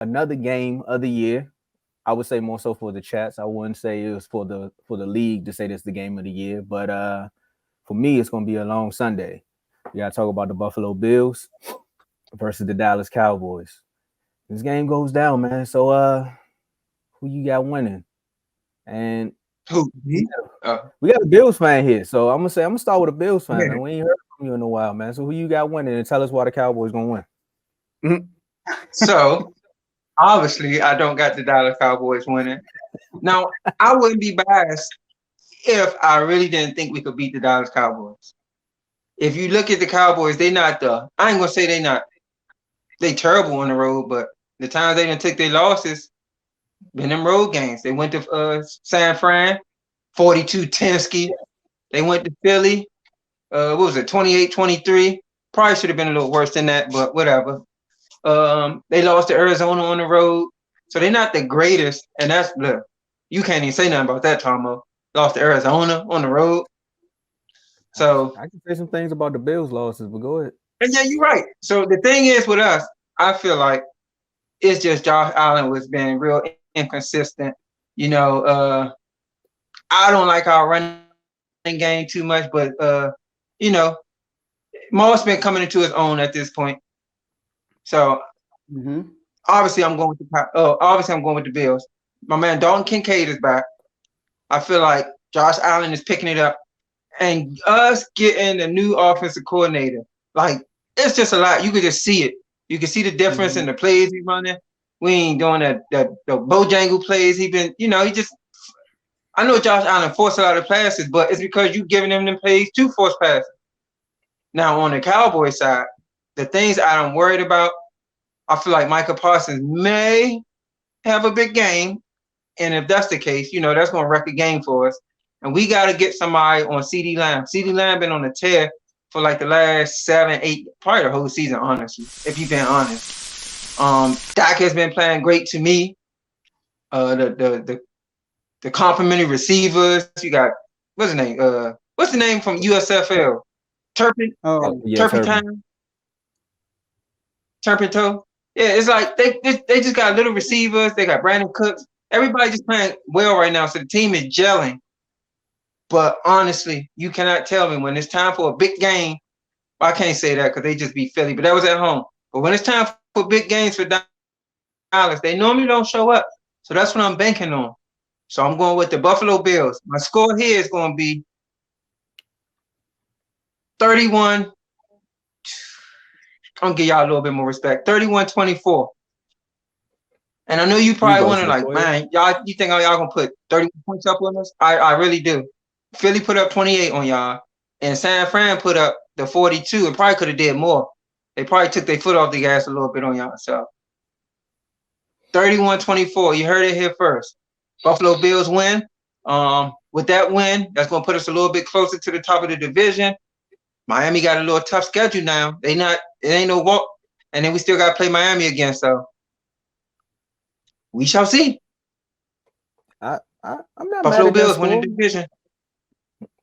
another game of the year. I would say more so for the chats. I wouldn't say it was for the league to say this the game of the year, but for me, it's gonna be a long Sunday. We gotta talk about the Buffalo Bills versus the Dallas Cowboys. This game goes down, man. So who you got winning? And Who? we Me? got, Uh, we got a Bills fan here. So I'm gonna start with a Bills fan, yeah. man. We ain't heard from you in a while, man. So who you got winning and tell us why the Cowboys gonna win. Mhm. So obviously, I don't got the Dallas Cowboys winning. Now, I wouldn't be biased if I really didn't think we could beat the Dallas Cowboys. If you look at the Cowboys, they not the. I ain't gonna say they not. They terrible on the road, but the times they didn't take their losses, been them road games. They went to San Fran, 42-10. They went to Philly. What was it, 28-23? Probably should have been a little worse than that, but whatever. They lost to Arizona on the road, so they're not the greatest. And that's look, you can't even say nothing about that, Tomo. Lost to Arizona on the road. So, I can say some things about the Bills losses, but go ahead. and yeah, you're right. So the thing is with us, I feel like it's just Josh Allen was being real inconsistent. You know, I don't like our running game too much, but you know, Mo's been coming into his own at this point. So Mm-hmm. obviously I'm going with the Bills. My man Dalton Kincaid is back. I feel like Josh Allen is picking it up, and us getting a new offensive coordinator, like it's just a lot. You could just see it. You can see the difference in Mm-hmm. the plays he's running. We ain't doing that the Bojangle plays. He been, he just. I know Josh Allen forced a lot of passes, but it's because you giving him them plays to force passes. Now on the Cowboy side, the things I'm worried about, I feel like Micah Parsons may have a big game, and if that's the case, that's going to wreck a game for us. And we got to get somebody on CD Lamb. CD Lamb been on a tear for like the last 7, 8, probably the whole season, honestly, if you've been honest. Dak has been playing great to me. The complimentary receivers, you got what's the name? What's the name from USFL? Turpin, Oh, Yeah, Turbin. Turpentine, Turpento. Yeah, it's like they just got little receivers. They got Brandon Cooks. Everybody just playing well right now, so the team is gelling. But honestly, you cannot tell me when it's time for a big game. Well, I can't say that because they just beat Philly, but that was at home. But when it's time for big games for Dallas, they normally don't show up. So that's what I'm banking on. So I'm going with the Buffalo Bills. My score here is going to be 31. I'm gonna give y'all a little bit more respect. 31-24. And I know you You probably go wondering, for it. like, Go ahead. man, you think y'all gonna put 31 points up on us? I really do. Philly put up 28 on y'all, and San Fran put up the 42, and probably could have did more. They probably took their foot off the gas a little bit on y'all. So 31-24. You heard it here first. Buffalo Bills win. With that win, that's gonna put us a little bit closer to the top of the division. Miami got a little tough schedule now. It ain't no walk, and then we still got to play Miami again. So we shall see. I'm not mad Buffalo at that Bills winning score. the division.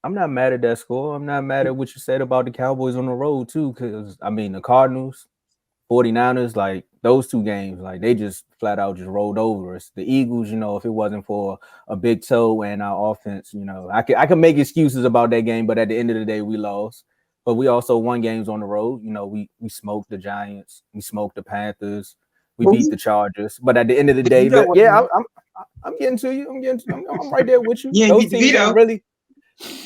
I'm not mad at that score. I'm not mad at what you said about the Cowboys on the road too, because I mean the Cardinals, 49ers, like those two games, like they just flat out just rolled over us. The Eagles, if it wasn't for a big toe and our offense, I could make excuses about that game, but at the end of the day, we lost. But we also won games on the road. We smoked the Giants, we smoked the Panthers, we But beat the Chargers. But at the end of the the day, veto look, wasn't yeah, there. I'm getting to you. I'm right there with you. You ain't Those beat the teams weren't veto. really.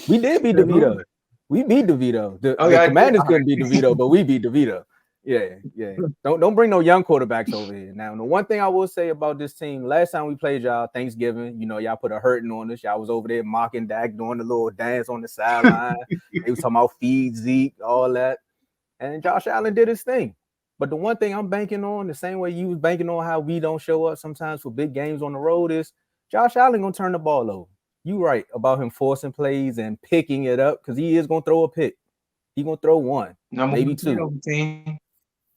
We did beat Uh-huh. DeVito. We beat DeVito. The Oh the yeah, I did. Commanders All couldn't beat right. DeVito, but we beat DeVito. Yeah, yeah. Don't bring no young quarterbacks over here. Now, the one thing I will say about this team, last time we played y'all Thanksgiving, y'all put a hurting on us. Y'all was over there mocking Dak, doing the little dance on the sideline. They was talking about feed Zeke, all that. And Josh Allen did his thing. But the one thing I'm banking on, the same way you was banking on how we don't show up sometimes for big games on the road, is Josh Allen gonna turn the ball over. You right about him forcing plays and picking it up because he is gonna throw a pick. He gonna throw one, Number maybe one two. turnover team.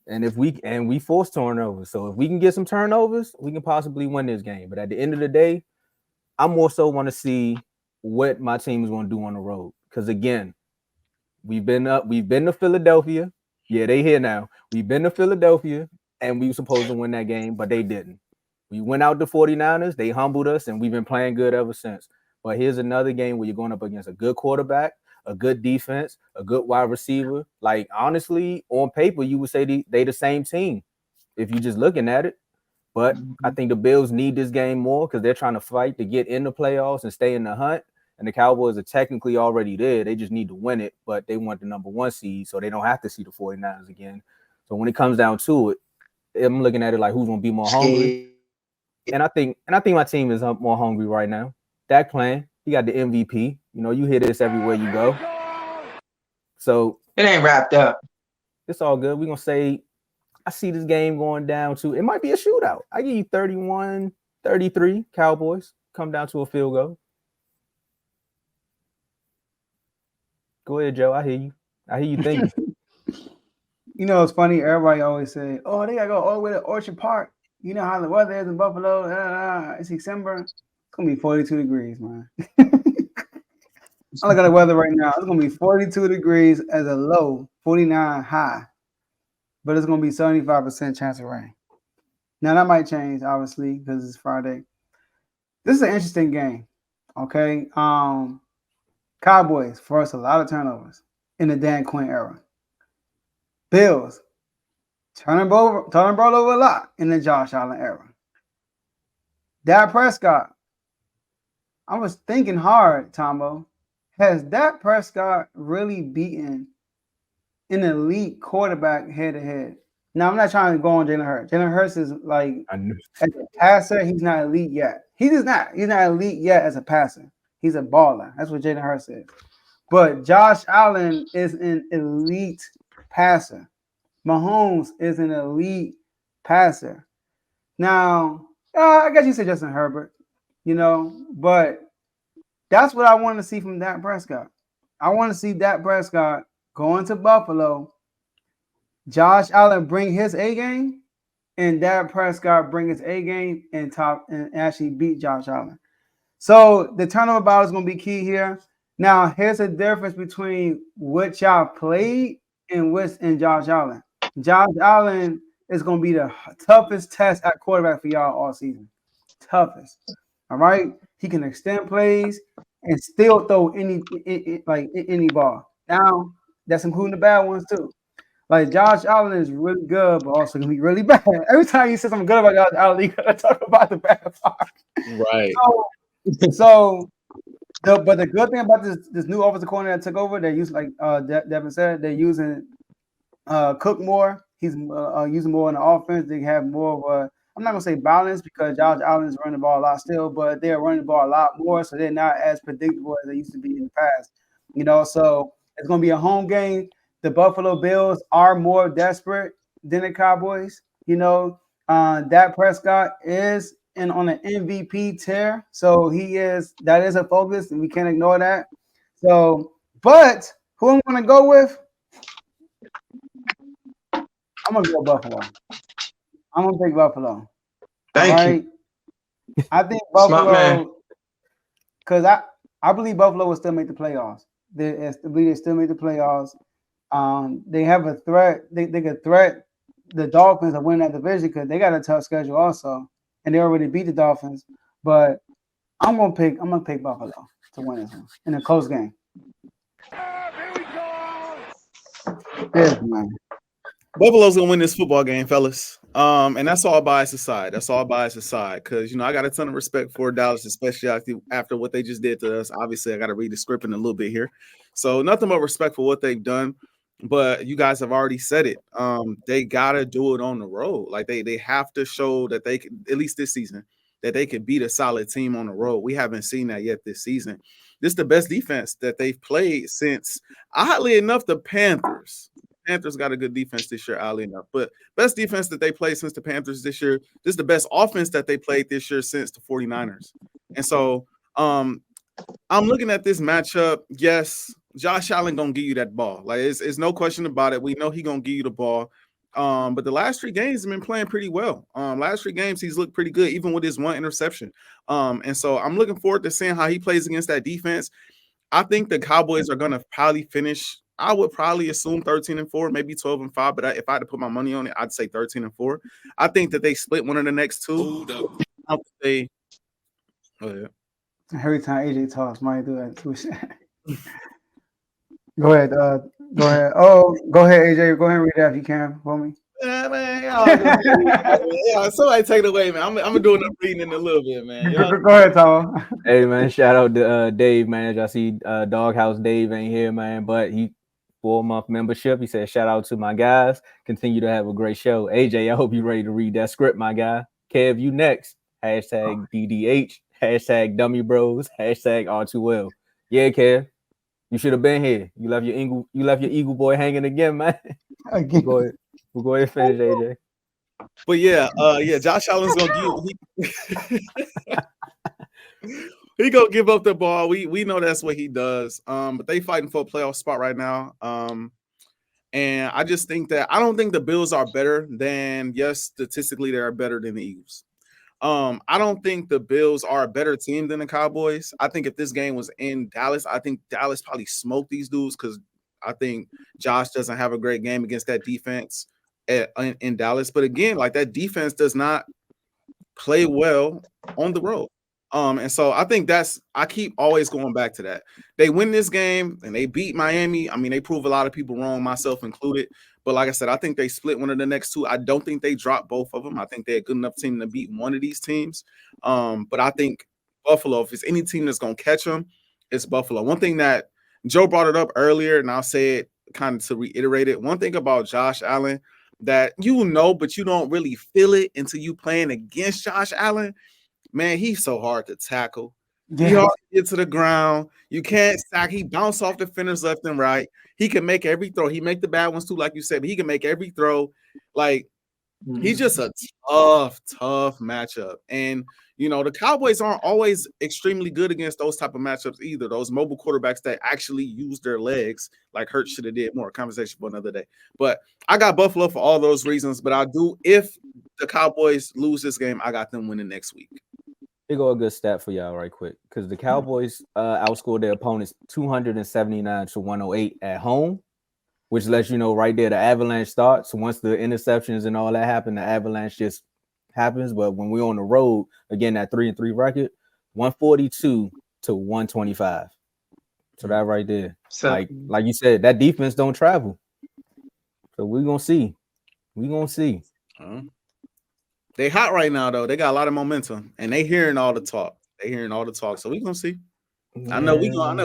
And we force turnovers. So if we can get some turnovers, we can possibly win this game. But at the end of the day, I more so want to see what my team is gonna do on the road. Because again, we've been to Philadelphia. Yeah, they here now. We've been to Philadelphia and we were supposed to win that game, but they didn't. We went out to 49ers, they humbled us, and we've been playing good ever since. But here's another game where you're going up against a good quarterback, a good defense, a good wide receiver. Like, honestly, on paper, you would say they the same team if you're just looking at it. But I think the Bills need this game more because they're trying to fight to get in the playoffs and stay in the hunt. And the Cowboys are technically already there. They just need to win it, but they want the number one seed, so they don't have to see the 49ers again. So when it comes down to it, I'm looking at it like who's gonna be more hungry. And I think my team is more hungry right now. Dak playing, he got the MVP. You know, you hear this everywhere you go. So It ain't wrapped up. it's all good. We're gonna say I see this game going down to it might be a shootout. I give you 31-33 Cowboys. Come down to a field goal. Go ahead, Joe. I hear you. I hear you thinking. You know, it's funny. Everybody always say, "Oh, they gotta go all the way to Orchard Park." You know how the weather is in Buffalo. It's December. It's gonna be 42 degrees, man. I look at the weather right now. It's gonna be 42 degrees as a low, 49 high, but it's gonna be 75% chance of rain. Now that might change, obviously, because it's Friday. This is an interesting game. Okay, Cowboys forced a lot of turnovers in the Dan Quinn era. Bills turning ball over a lot in the Josh Allen era. Dak Prescott. I was thinking hard, Tomo. Has Dak Prescott really beaten an elite quarterback head to head? Now, I'm not trying to go on Jalen Hurts. Jalen Hurts is like, as a passer, he's not elite yet. He's not elite yet as a passer. He's a baller. That's what Jalen Hurts is. But Josh Allen is an elite passer. Mahomes is an elite passer. Now, I guess you say Justin Herbert, but that's what I want to see from Dak Prescott. I want to see Dak Prescott going to Buffalo, Josh Allen bring his A game, and Dak Prescott bring his A game and actually beat Josh Allen. So the turnover battle is going to be key here. Now, here's the difference between what y'all played and Josh Allen. Josh Allen is going to be the toughest test at quarterback for y'all all season. Toughest. All right? He can extend plays and still throw any ball. Now, that's including the bad ones too. Like Josh Allen is really good, but also gonna be really bad. Every time you say something good about Josh Allen, you gotta talk about the bad part. Right. But the good thing about this new offensive coordinator that took over, they use like Devin said, they're using Cook more. He's using more in the offense. They have more of a, I'm not gonna say balance because Josh Allen is running the ball a lot still, but they're running the ball a lot more, so they're not as predictable as they used to be in the past. So it's gonna be a home game. The Buffalo Bills are more desperate than the Cowboys. Dak Prescott is on an MVP tear, so that is a focus, and we can't ignore that. So, but who I'm gonna go with? I'm gonna go Buffalo. I'm gonna pick Buffalo. Thank you. I think Buffalo, because I believe Buffalo will still make the playoffs. They still make the playoffs. They have a threat. They could threat the Dolphins to win that division because they got a tough schedule also, and they already beat the Dolphins. But I'm gonna pick Buffalo to win this one in a close game. Yes, man. Buffalo's gonna win this football game, fellas. And that's all bias aside. Because I got a ton of respect for Dallas, especially after what they just did to us. Obviously, I got to read the script in a little bit here. So nothing but respect for what they've done. But you guys have already said it. They gotta do it on the road. Like they have to show that they can, at least this season, that they can beat a solid team on the road. We haven't seen that yet this season. This is the best defense that they've played since, oddly enough, the Panthers. Panthers got a good defense this year, oddly enough. But best defense that they played since the Panthers this year. This is the best offense that they played this year since the 49ers. And so I'm looking at this matchup. Yes, Josh Allen gonna give you that ball. Like it's no question about it. We know he gonna give you the ball. But the last 3 games have been playing pretty well. Last 3 games he's looked pretty good, even with his 1 interception. And so I'm looking forward to seeing how he plays against that defense. I think the Cowboys are gonna probably finish I would probably assume 13-4, maybe 12-5. But if I had to put my money on it, I'd say 13-4. I think that they split one of the next two. I don't think go ahead. Every time AJ talks, might do that too. Go ahead. Go ahead. Oh, go ahead, AJ. Go ahead and read that if you can for me. Yeah, man. Yeah, somebody take it away, man. I'm gonna do enough reading in a little bit, man. Go ahead, Tomo. Hey man, shout out to Dave, man. I see Doghouse Dave ain't here, man, but he 4-month membership. He said, shout out to my guys. Continue to have a great show. AJ, I hope you're ready to read that script, my guy. Kev, you next. Hashtag DDH, hashtag Dummy Bros, hashtag R2L. Yeah, Kev. You should have been here. You left your Eagle boy hanging again, man. Again. We'll go ahead and finish, AJ. But yeah, Josh Allen's gonna he gonna give up the ball. We know that's what he does. But they fighting for a playoff spot right now. And I just think that I don't think the Bills are better than, yes, statistically they are better than the Eagles. I don't think the Bills are a better team than the Cowboys. I think if this game was in Dallas, I think Dallas probably smoked these dudes because I think Josh doesn't have a great game against that defense in Dallas. But again, like that defense does not play well on the road. And so I think I keep always going back to that. They win this game and they beat Miami. I mean, they prove a lot of people wrong, myself included. But like I said, I think they split one of the next two. I don't think they drop both of them. I think they're a good enough team to beat one of these teams. But I think Buffalo, if it's any team that's going to catch them, it's Buffalo. One thing that Joe brought it up earlier, and I'll say it kind of to reiterate it. One thing about Josh Allen that but you don't really feel it until you playing against Josh Allen. Man, he's so hard to tackle. Yeah. He hard to get to the ground. You can't sack. He bounce off defenders left and right. He can make every throw. He make the bad ones too, like you said, but he can make every throw. Like, he's just a tough matchup. And, the Cowboys aren't always extremely good against those type of matchups either. Those mobile quarterbacks that actually use their legs, like Hurts should have did more. Conversation for another day. But I got Buffalo for all those reasons. But I do, if the Cowboys lose this game, I got them winning next week. Here go a good stat for y'all right quick, because the Cowboys outscored their opponents 279-108 at home, which lets you know right there the avalanche starts. So once the interceptions and all that happen, the avalanche just happens. But when we're on the road, again, that 3-3 record, 142-125. So that right there, like you said, that defense don't travel. So we're gonna see. They hot right now, though. They got a lot of momentum, and they hearing all the talk. So we gonna see. Yeah. I know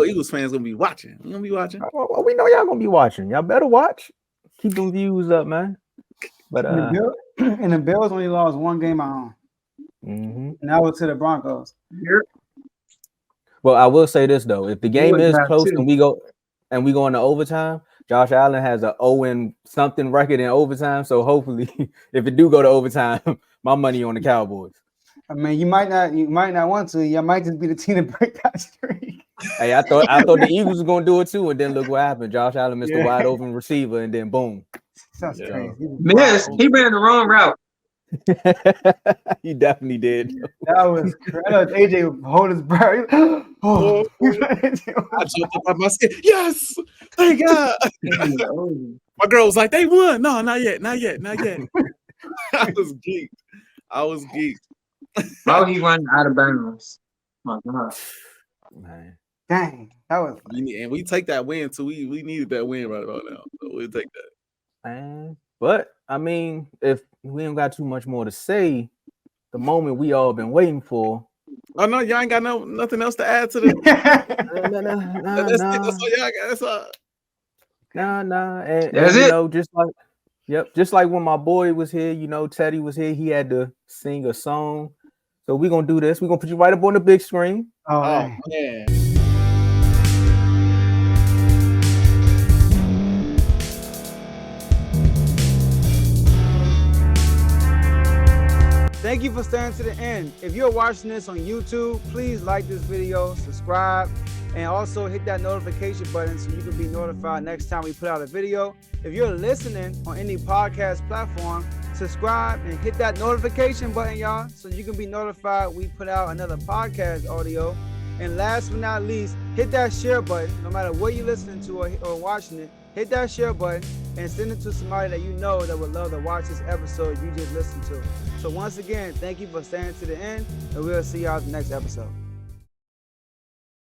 Eagles fans gonna be watching. We gonna be watching. Well, we know y'all gonna be watching. Y'all better watch. Keep them views up, man. But and the Bills only lost one game at home, and that was to the Broncos. Well, I will say this though: if the game is close and we go into overtime, Josh Allen has a 0-something record in overtime. So hopefully, if it do go to overtime, my money on the Cowboys. I mean, you might not want to. You might just be the team to break that streak. Hey, I thought the Eagles were gonna do it too, and then look what happened. Josh Allen missed a wide open receiver, and then boom. That's crazy. He ran the wrong route. He definitely did. That was crazy. AJ hold his breath. I jumped up on my skin. Yes, thank God. My girl was like, "They won." No, not yet. I was geeked. How he run out of bounds? My God. Man. Dang, that was. And we take that win too. We needed that win right about now. So we'll take that. Man. But I mean, if we ain't got too much more to say, the moment we all been waiting for. Oh no, y'all ain't got nothing else to add to this. That's all y'all got. That's all. Nah. And just like when my boy was here, Teddy was here, he had to sing a song. So we're gonna do this. We're gonna put you right up on the big screen. Oh man. Thank you for staying to the end. If you're watching this on YouTube, please like this video, subscribe, and also hit that notification button so you can be notified next time we put out a video. If you're listening on any podcast platform, subscribe and hit that notification button, y'all, so you can be notified we put out another podcast audio. And last but not least, hit that share button, no matter what you're listening to or watching it. hit that share button and send it to somebody that you know that would love to watch this episode you just listened to. So once again, thank you for staying to the end, and we'll see y'all at the next episode.